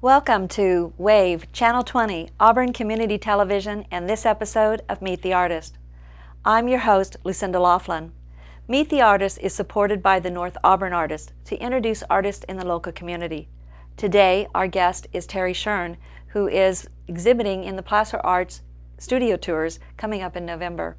Welcome to WAVE, Channel 20, Auburn Community Television, and this episode of Meet the Artist. I'm your host, LouCinda Laughlin. Meet the Artist is supported by the North Auburn Artist to introduce artists in the local community. Today, our guest is Terry Shearn, who is exhibiting in the Placer Arts studio tours coming up in November.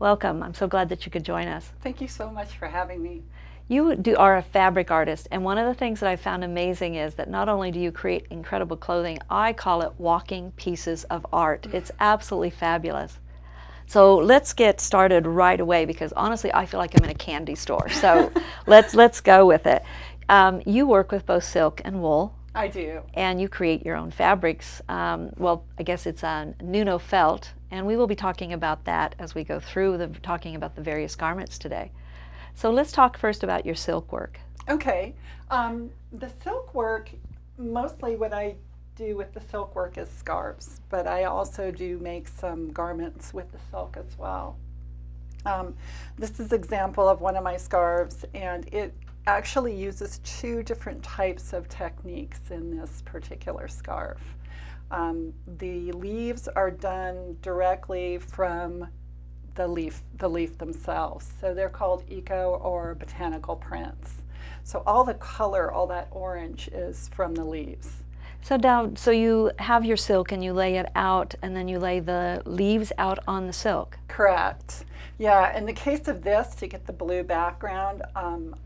Welcome. I'm so glad that you could join us. Thank you so much for having me. You are a fabric artist, and one of the things that I found amazing is that not only do you create incredible clothing, I call it walking pieces of art. It's absolutely fabulous. So let's get started right away, because honestly I feel like I'm in a candy store. So let's go with it. You work with both silk and wool. I do. And you create your own fabrics. Well, I guess it's Nuno felt, and we will be talking about that as we go through talking about the various garments today. So let's talk first about your silk work. Okay. The silk work, mostly what I do with the silk work is scarves, but I also do make some garments with the silk as well. This is an example of one of my scarves, and it actually uses two different types of techniques in this particular scarf. The leaves are done directly from the leaf themselves. So they're called eco or botanical prints. So all the color, all that orange is from the leaves. So you have your silk and you lay it out, and then you lay the leaves out on the silk. Correct. Yeah, in the case of this, to get the blue background,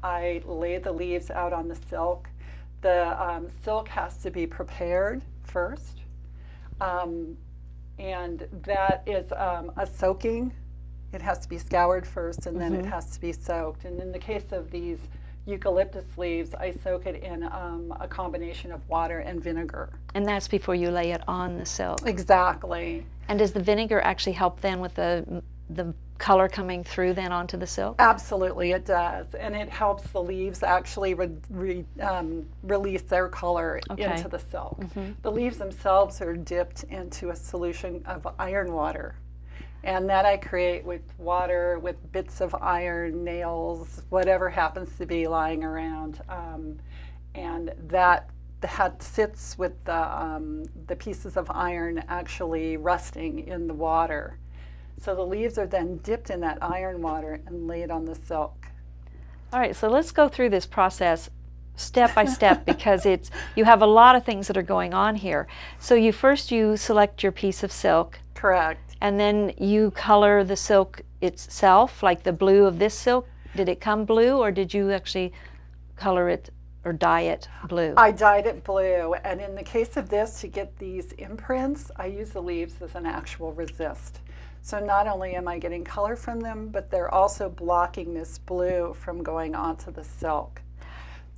I lay the leaves out on the silk. The silk has to be prepared first, and that is a soaking. It has to be scoured first, and then it has to be soaked. And in the case of these eucalyptus leaves, I soak it in a combination of water and vinegar. And that's before you lay it on the silk. Exactly. And does the vinegar actually help then with the color coming through then onto the silk? Absolutely, it does. And it helps the leaves actually release their color into the silk. The leaves themselves are dipped into a solution of iron water. And that I create with water, with bits of iron, nails, whatever happens to be lying around. And that sits with the pieces of iron actually rusting in the water. So the leaves are then dipped in that iron water and laid on the silk. All right, so let's go through this process step by step, because you have a lot of things that are going on here. So you select your piece of silk. Correct. And then you color the silk itself, like the blue of this silk. Did it come blue, or did you actually color it or dye it blue? I dyed it blue, and in the case of this, to get these imprints, I use the leaves as an actual resist. So not only am I getting color from them, but they're also blocking this blue from going onto the silk.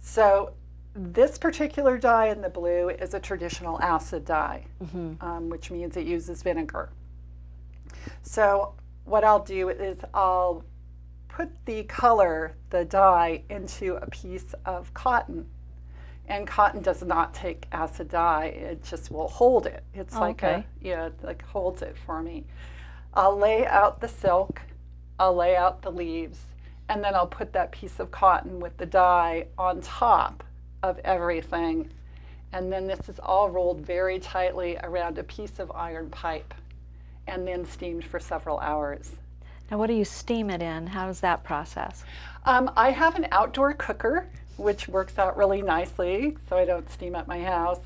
So this particular dye in the blue is a traditional acid dye, which means it uses vinegar. So what I'll do is I'll put the color, the dye, into a piece of cotton. And cotton does not take acid dye, it just will hold it. It's it like holds it for me. I'll lay out the silk, I'll lay out the leaves, and then I'll put that piece of cotton with the dye on top of everything. And then this is all rolled very tightly around a piece of iron pipe, and then steamed for several hours. Now, what do you steam it in? How is that process? I have an outdoor cooker, which works out really nicely, so I don't steam at my house.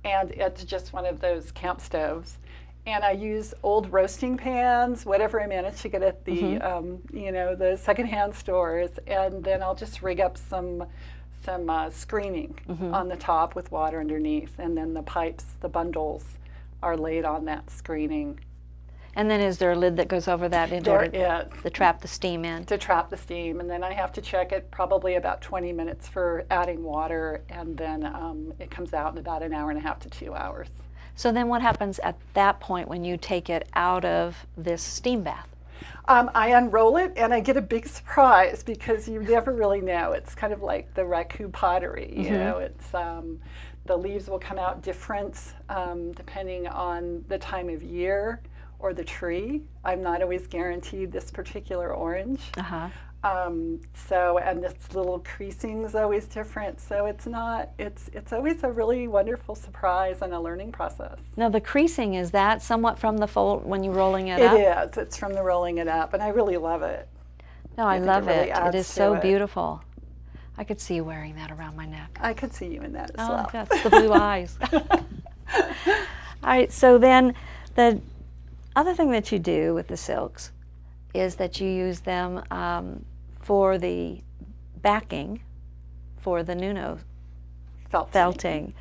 And it's just one of those camp stoves. And I use old roasting pans, whatever I manage to get at the, the secondhand stores. And then I'll just rig up some screening on the top with water underneath. And then the pipes, the bundles, are laid on that screening. And then is there a lid that goes over that in order to trap the steam in? To trap the steam, and then I have to check it probably about 20 minutes for adding water, and then it comes out in about an hour and a half to 2 hours. So then what happens at that point when you take it out of this steam bath? I unroll it and I get a big surprise, because you never really know. It's kind of like the raku pottery, you know. It's the leaves will come out different depending on the time of year or the tree. I'm not always guaranteed this particular orange. Uh-huh. And this little creasing is always different. So it's always a really wonderful surprise and a learning process. Now the creasing, is that somewhat from the fold when you're rolling it up? It is. It's from the rolling it up, and I really love it. No, I love really it. It is so beautiful. I could see you wearing that around my neck. I could see you in that as oh, well. That's the blue eyes. All right, so then the other thing that you do with the silks is that you use them for the backing for the Nuno felting.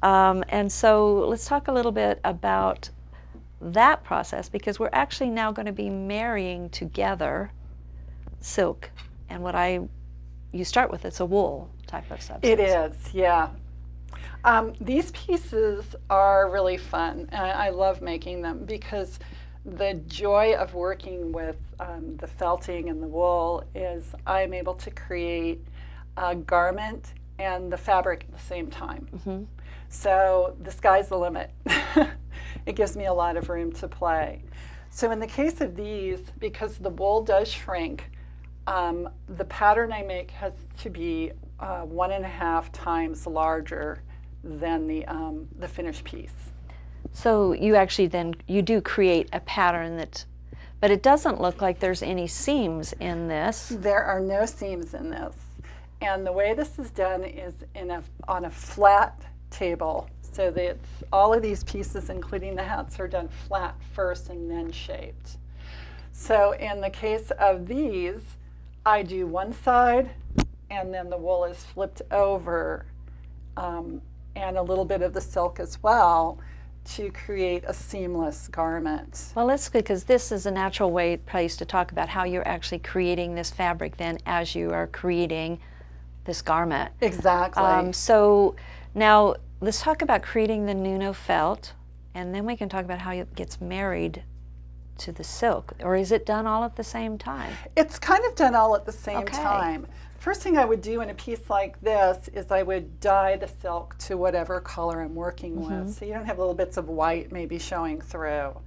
And so let's talk a little bit about that process, because we're actually now going to be marrying together silk and you start with, it's a wool type of substance. It is, yeah. These pieces are really fun. I love making them because the joy of working with the felting and the wool is I'm able to create a garment and the fabric at the same time. Mm-hmm. So the sky's the limit. It gives me a lot of room to play. So in the case of these, because the wool does shrink, the pattern I make has to be 1.5 times larger than the finished piece. So you actually then, you do create a pattern but it doesn't look like there's any seams in this. There are no seams in this. And the way this is done is on a flat table. So that all of these pieces, including the hats, are done flat first and then shaped. So in the case of these, I do one side and then the wool is flipped over and a little bit of the silk as well to create a seamless garment. Well, that's good, because this is a natural place to talk about how you're actually creating this fabric then as you are creating this garment. Exactly. So now let's talk about creating the Nuno felt, and then we can talk about how it gets married to the silk. Or is it done all at the same time? It's kind of done all at the same time. First thing I would do in a piece like this is I would dye the silk to whatever color I'm working with. So you don't have little bits of white maybe showing through.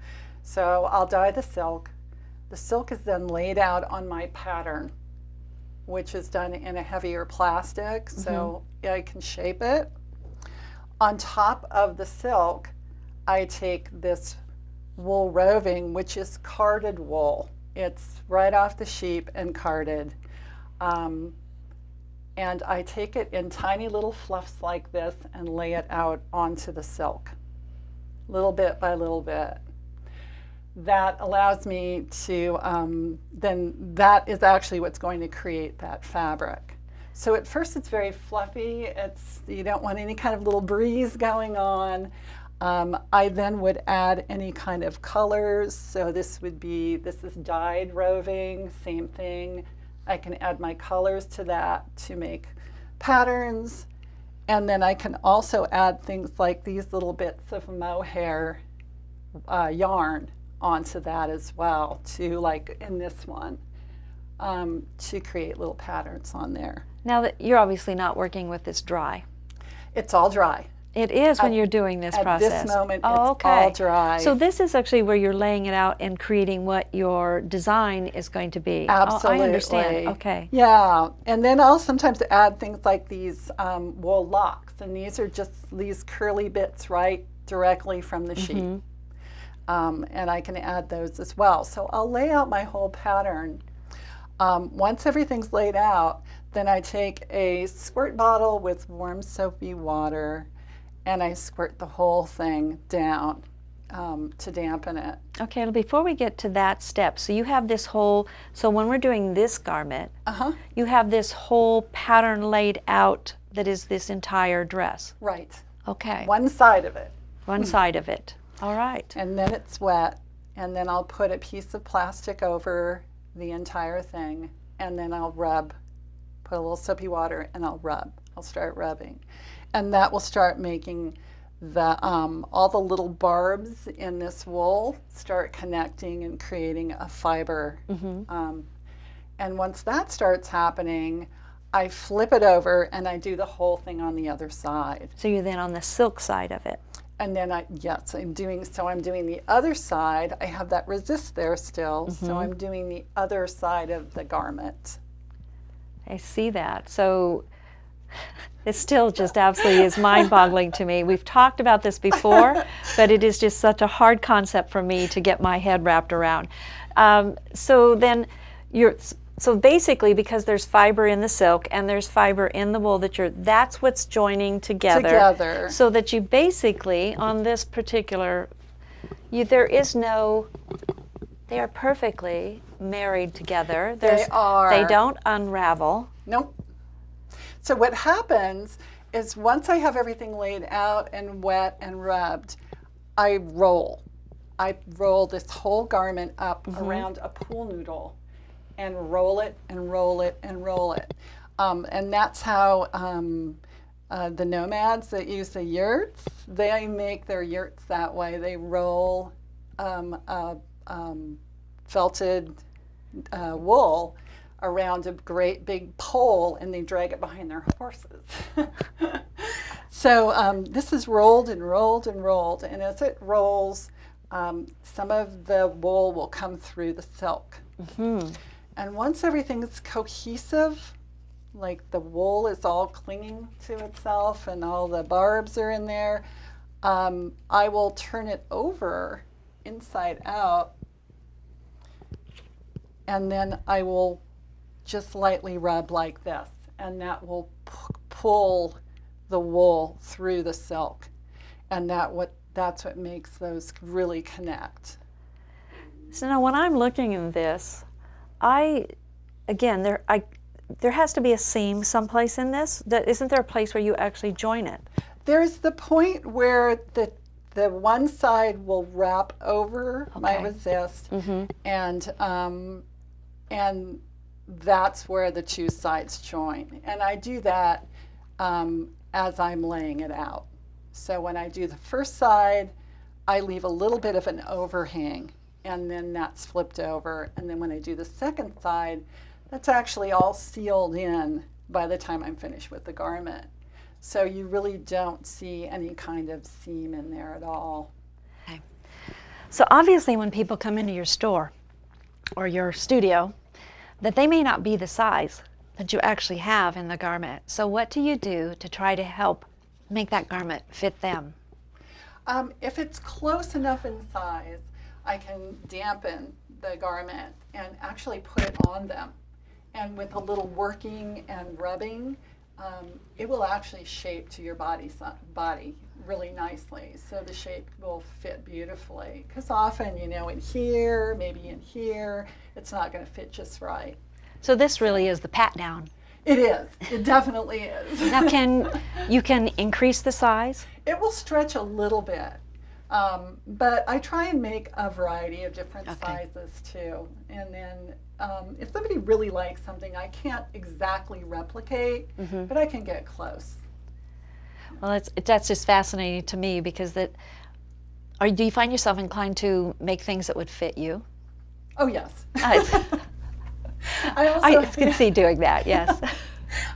So I'll dye the silk. The silk is then laid out on my pattern, which is done in a heavier plastic, so I can shape it. On top of the silk, I take this wool roving, which is carded wool. It's right off the sheep and carded. And I take it in tiny little fluffs like this and lay it out onto the silk, little bit by little bit. That allows me to, then that is actually what's going to create that fabric. So at first it's very fluffy. You don't want any kind of little breeze going on. I then would add any kind of colors. So this is dyed roving, same thing. I can add my colors to that to make patterns. And then I can also add things like these little bits of mohair yarn onto that as well, to, like in this one, to create little patterns on there. Now that you're obviously not working with this dry. It's all dry. It is when you're doing this process. At this moment, it's all dry. So this is actually where you're laying it out and creating what your design is going to be. Absolutely. Oh, I understand. Okay. Yeah, and then I'll sometimes add things like these wool locks, and these are just these curly bits right directly from the sheep. And I can add those as well. So I'll lay out my whole pattern. Once everything's laid out, then I take a squirt bottle with warm soapy water and I squirt the whole thing down to dampen it. Okay, before we get to that step, so you have this whole, so when we're doing this garment, you have this whole pattern laid out that is this entire dress. Right. Okay. One side of it. One side of it. All right. And then it's wet, and then I'll put a piece of plastic over the entire thing, and then I'll rub, put a little soapy water, and I'll rub. I'll start rubbing. And that will start making all the little barbs in this wool start connecting and creating a fiber. And once that starts happening, I flip it over and I do the whole thing on the other side. So you're then on the silk side of it. And then yes, I'm doing the other side. I have that resist there still, so I'm doing the other side of the garment. I see that. So it still just absolutely is mind-boggling to me. We've talked about this before, but it is just such a hard concept for me to get my head wrapped around. So then so basically, because there's fiber in the silk and there's fiber in the wool, that's what's joining together. So that you basically, on this particular, they are perfectly married together. They are. They don't unravel. Nope. So what happens is once I have everything laid out and wet and rubbed, I roll. I roll this whole garment up around a pool noodle and roll it and roll it and roll it. And that's how the nomads that use the yurts, they make their yurts that way. They roll felted wool around a great big pole, and they drag it behind their horses. So this is rolled and rolled and rolled, and as it rolls, some of the wool will come through the silk. And once everything is cohesive, like the wool is all clinging to itself and all the barbs are in there, I will turn it over inside out, and then I will just lightly rub like this, and that will pull the wool through the silk, and that's what makes those really connect. So now when I'm looking at this, there has to be a seam someplace in this. Isn't there a place where you actually join it? There's the point where the one side will wrap over my resist, and that's where the two sides join. And I do that as I'm laying it out. So when I do the first side, I leave a little bit of an overhang, and then that's flipped over. And then when I do the second side, that's actually all sealed in by the time I'm finished with the garment. So you really don't see any kind of seam in there at all. Okay. So obviously when people come into your store or your studio, that they may not be the size that you actually have in the garment. So what do you do to try to help make that garment fit them? If it's close enough in size, I can dampen the garment and actually put it on them. And with a little working and rubbing, it will actually shape to your body really nicely. So the shape will fit beautifully. Because often, in here, maybe in here, it's not going to fit just right. So this really is the pat down. It is. It definitely is. Now you can increase the size? It will stretch a little bit. But I try and make a variety of different sizes too. And then if somebody really likes something, I can't exactly replicate, but I can get close. Well, that's just fascinating to me because do you find yourself inclined to make things that would fit you? Oh, yes. I can see doing that, yes.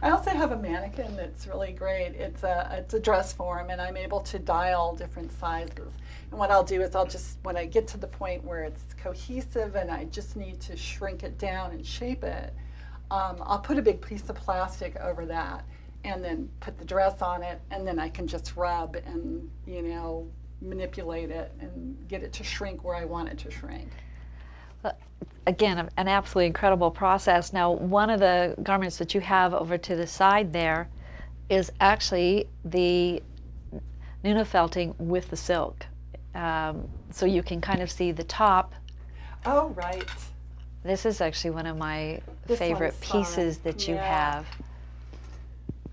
I also have a mannequin that's really great. It's a dress form, and I'm able to dial different sizes. And what I'll do is when I get to the point where it's cohesive and I just need to shrink it down and shape it, I'll put a big piece of plastic over that and then put the dress on it, and then I can just rub and, manipulate it and get it to shrink where I want it to shrink. Again, an absolutely incredible process. Now, one of the garments that you have over to the side there is actually the Nuno felting with the silk. So you can kind of see the top. Oh, right. This is actually one of my favorite pieces that you have.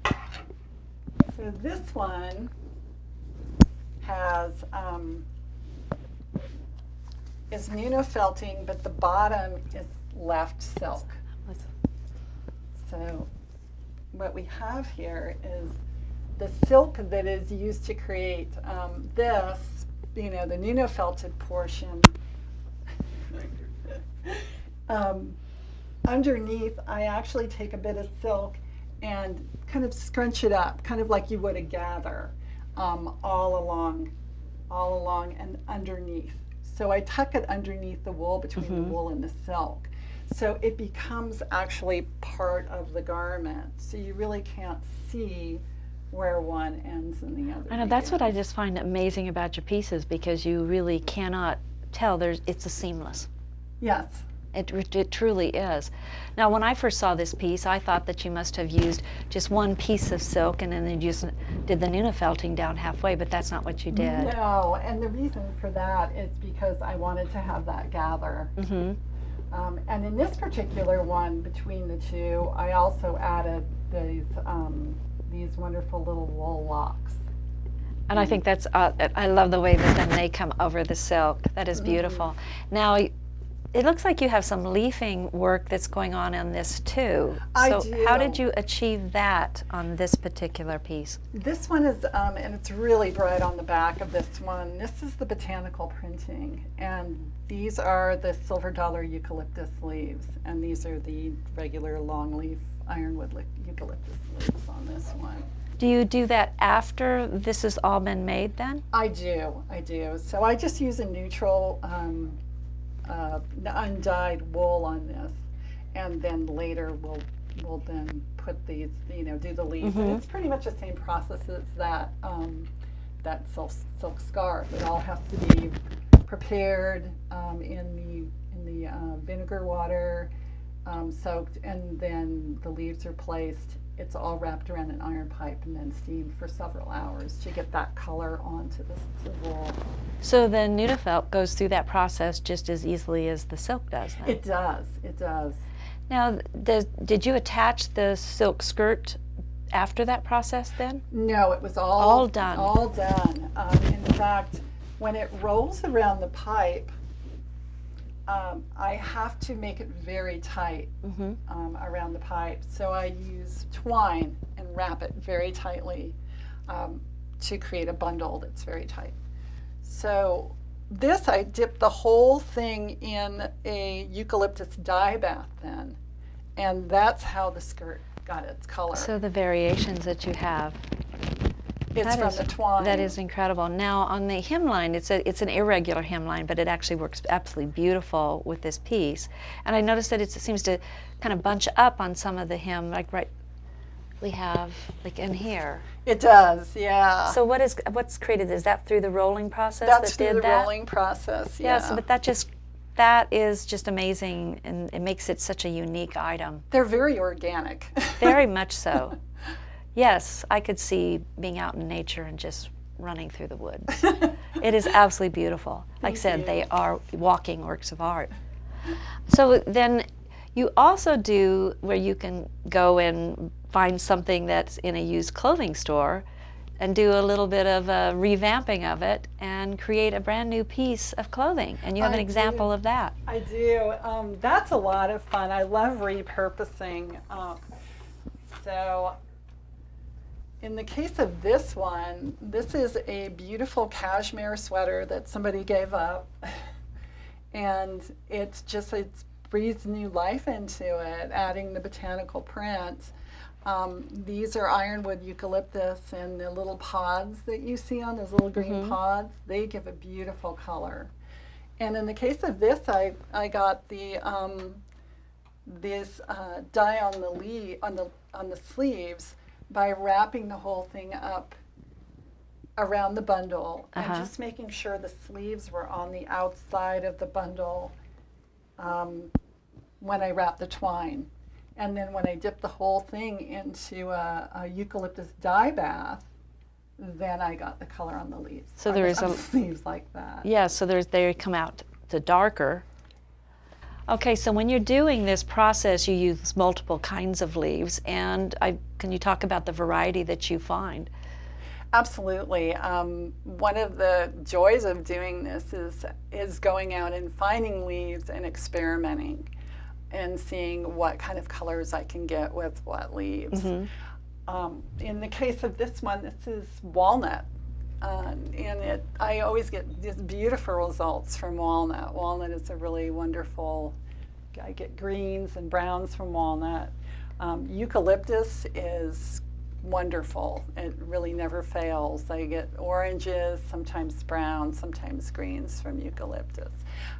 So this one has is Nuno felting, but the bottom is left silk. So what we have here is the silk that is used to create this, the Nuno felted portion. Underneath, I actually take a bit of silk and kind of scrunch it up, kind of like you would a gather, all along all along and underneath. So I tuck it underneath the wool, between the wool and the silk. So it becomes actually part of the garment. So you really can't see where one ends and the other I know, that's what I just find amazing about your pieces, because you really cannot tell. It's a seamless. Yes. It truly is. Now, when I first saw this piece, I thought that you must have used just one piece of silk and then you just did the Nuna-felting down halfway, but that's not what you did. No, and the reason for that is because I wanted to have that gather. And in this particular one, between the two, I also added these wonderful little wool locks. And I think that's, I love the way that then they come over the silk. That is beautiful. Now, it looks like you have some leafing work that's going on this too. I So do. how did you achieve that on this particular piece? This one is, and it's really bright on the back of this one. This is the Botanical Printing, and these are the silver dollar eucalyptus leaves, and these are the regular longleaf ironwood eucalyptus leaves on this one. Do you do that after this has all been made then? I do. So I just use a neutral undyed wool on this, and then later we'll then put these, do the leaves. And it's pretty much the same process as that silk scarf. It all has to be prepared in the vinegar water, soaked, and then the leaves are placed. It's all wrapped around an iron pipe and then steamed for several hours to get that color onto the wool. So the Nuna-felt goes through that process just as easily as the silk does then? It does. Now, did you attach the silk skirt after that process then? No, it was all done. All done. In fact, when it rolls around the pipe, I have to make it very tight around the pipe. So I use twine and wrap it very tightly to create a bundle that's very tight. So this, I dipped the whole thing in a eucalyptus dye bath then, and that's how the skirt got its color. So the variations that you have. It's from the twine. That is incredible. Now on the hemline, it's an irregular hemline, but it actually works absolutely beautiful with this piece. And I noticed that it seems to kind of bunch up on some of the hem, like we have like in here. It does, yeah. So what's created? Is that through the rolling process? That's that through did the that? rolling process, yeah. Yes, but that is just amazing, and it makes it such a unique item. They're very organic. Very much so. Yes, I could see being out in nature and just running through the woods. It is absolutely beautiful. Like I said, they are walking works of art. So then you also do where you can go and find something that's in a used clothing store and do a little bit of a revamping of it and create a brand new piece of clothing. And you have an example of that. I do. That's a lot of fun. I love repurposing. So in the case of this one, this is a beautiful cashmere sweater that somebody gave up. And it's breathed new life into it, adding the botanical prints. These are ironwood eucalyptus, and the little pods that you see on those little green pods, they give a beautiful color. And in the case of this, I got the this dye on the sleeves by wrapping the whole thing up around the bundle and just making sure the sleeves were on the outside of the bundle when I wrapped the twine. And then when I dipped the whole thing into a eucalyptus dye bath, then I got the color on the leaves. So there is a sleeves like that. Yeah, so they come out to darker. Okay, so when you're doing this process, you use multiple kinds of leaves, and can you talk about the variety that you find? Absolutely. One of the joys of doing this is going out and finding leaves and experimenting and seeing what kind of colors I can get with what leaves. In the case of this one, this is walnut. And I always get these beautiful results from walnut. Walnut is a really wonderful, I get greens and browns from walnut. Eucalyptus is wonderful. It really never fails. I get oranges, sometimes browns, sometimes greens from eucalyptus.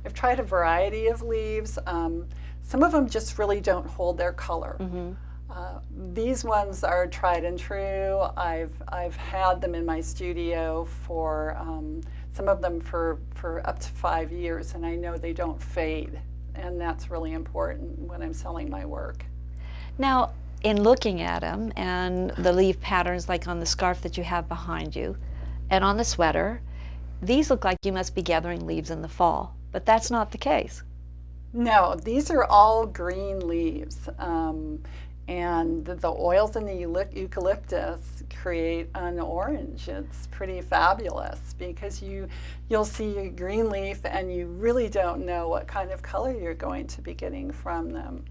I've tried a variety of leaves. Some of them just really don't hold their color. These ones are tried and true. I've had them in my studio for some of them for up to 5 years, and I know they don't fade, and that's really important when I'm selling my work. Now, in looking at them and the leaf patterns like on the scarf that you have behind you and on the sweater, these look like you must be gathering leaves in the fall, but that's not the case. No, these are all green leaves. And the oils in the eucalyptus create an orange. It's pretty fabulous because you'll see a green leaf and you really don't know what kind of color you're going to be getting from them.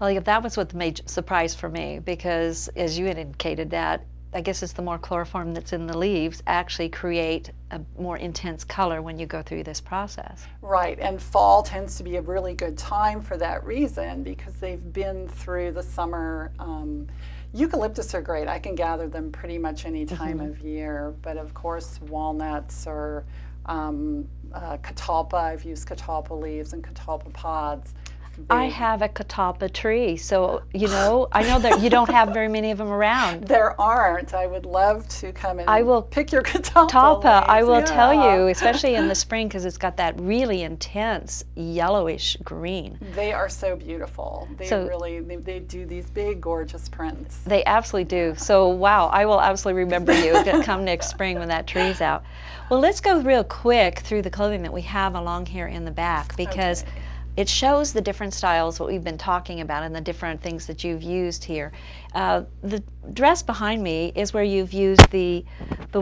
Well, yeah, that was what the major surprise for me, because as you had indicated, that I guess it's the more chloroform that's in the leaves actually create a more intense color when you go through this process. Right, and fall tends to be a really good time for that reason because they've been through the summer. Eucalyptus are great. I can gather them pretty much any time of year, but of course walnuts or catalpa. I've used catalpa leaves and catalpa pods. I have a catalpa tree, so I know that you don't have very many of them around. There aren't. I would love to come and pick your catalpa leaves. I will tell you, especially in the spring, because it's got that really intense yellowish green. They are so beautiful. They do these big, gorgeous prints. They absolutely do. So wow, I will absolutely remember you come next spring when that tree's out. Well, let's go real quick through the clothing that we have along here in the back, because it shows the different styles, what we've been talking about, and the different things that you've used here. The dress behind me is where you've used the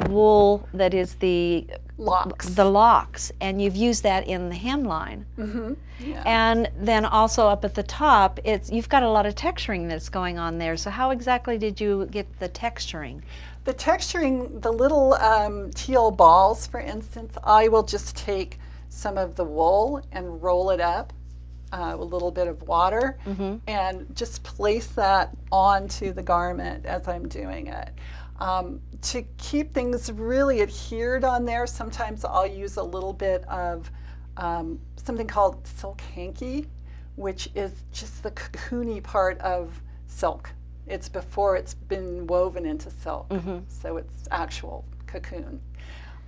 wool that is the locks, and you've used that in the hemline. Yeah. And then also up at the top, you've got a lot of texturing that's going on there. So how exactly did you get the texturing? The texturing, the little teal balls, for instance, I will just take some of the wool and roll it up. A little bit of water and just place that onto the garment as I'm doing it. To keep things really adhered on there, sometimes I'll use a little bit of something called silk hanky, which is just the cocoony part of silk. It's before it's been woven into silk, so it's actual cocoon.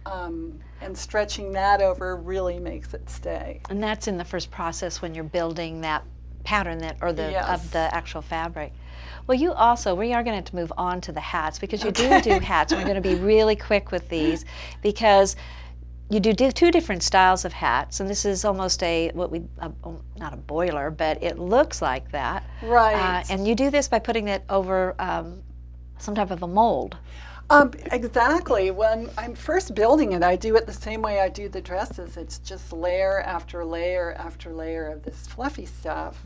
And stretching that over really makes it stay. And that's in the first process when you're building that pattern of the actual fabric. Well, we are going to have to move on to the hats, because you do hats. And we're going to be really quick with these because you do two different styles of hats, and this is almost not a boiler, but it looks like that. Right. And you do this by putting it over some type of a mold. Exactly. When I'm first building it, I do it the same way I do the dresses. It's just layer after layer after layer of this fluffy stuff.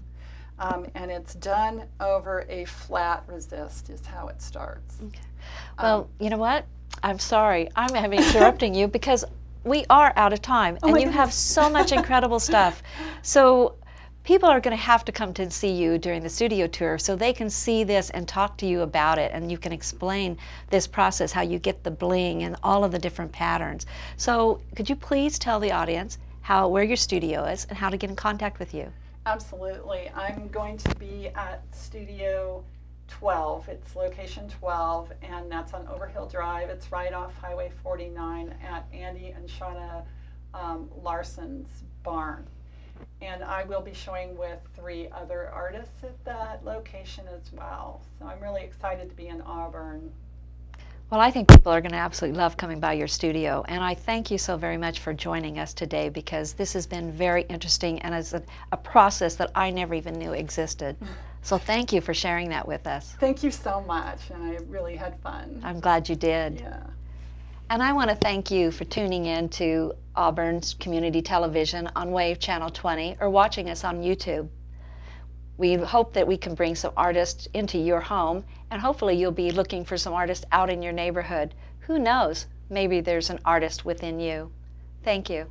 And it's done over a flat resist is how it starts. Okay. Well, you know what? I'm sorry. I'm interrupting you because we are out of time, and you have so much incredible stuff. So people are going to have to come to see you during the studio tour so they can see this and talk to you about it, and you can explain this process, how you get the bling and all of the different patterns. So could you please tell the audience where your studio is and how to get in contact with you? Absolutely. I'm going to be at Studio 12. It's location 12, and that's on Overhill Drive. It's right off Highway 49 at Andy and Shauna Larson's barn. And I will be showing with 3 other artists at that location as well. So I'm really excited to be in Auburn. Well, I think people are going to absolutely love coming by your studio, and I thank you so very much for joining us today, because this has been very interesting and is a process that I never even knew existed. So thank you for sharing that with us. Thank you so much, and I really had fun. I'm glad you did. Yeah. And I want to thank you for tuning in to Auburn's Community Television on Wave Channel 20 or watching us on YouTube. We hope that we can bring some artists into your home, and hopefully you'll be looking for some artists out in your neighborhood. Who knows? Maybe there's an artist within you. Thank you.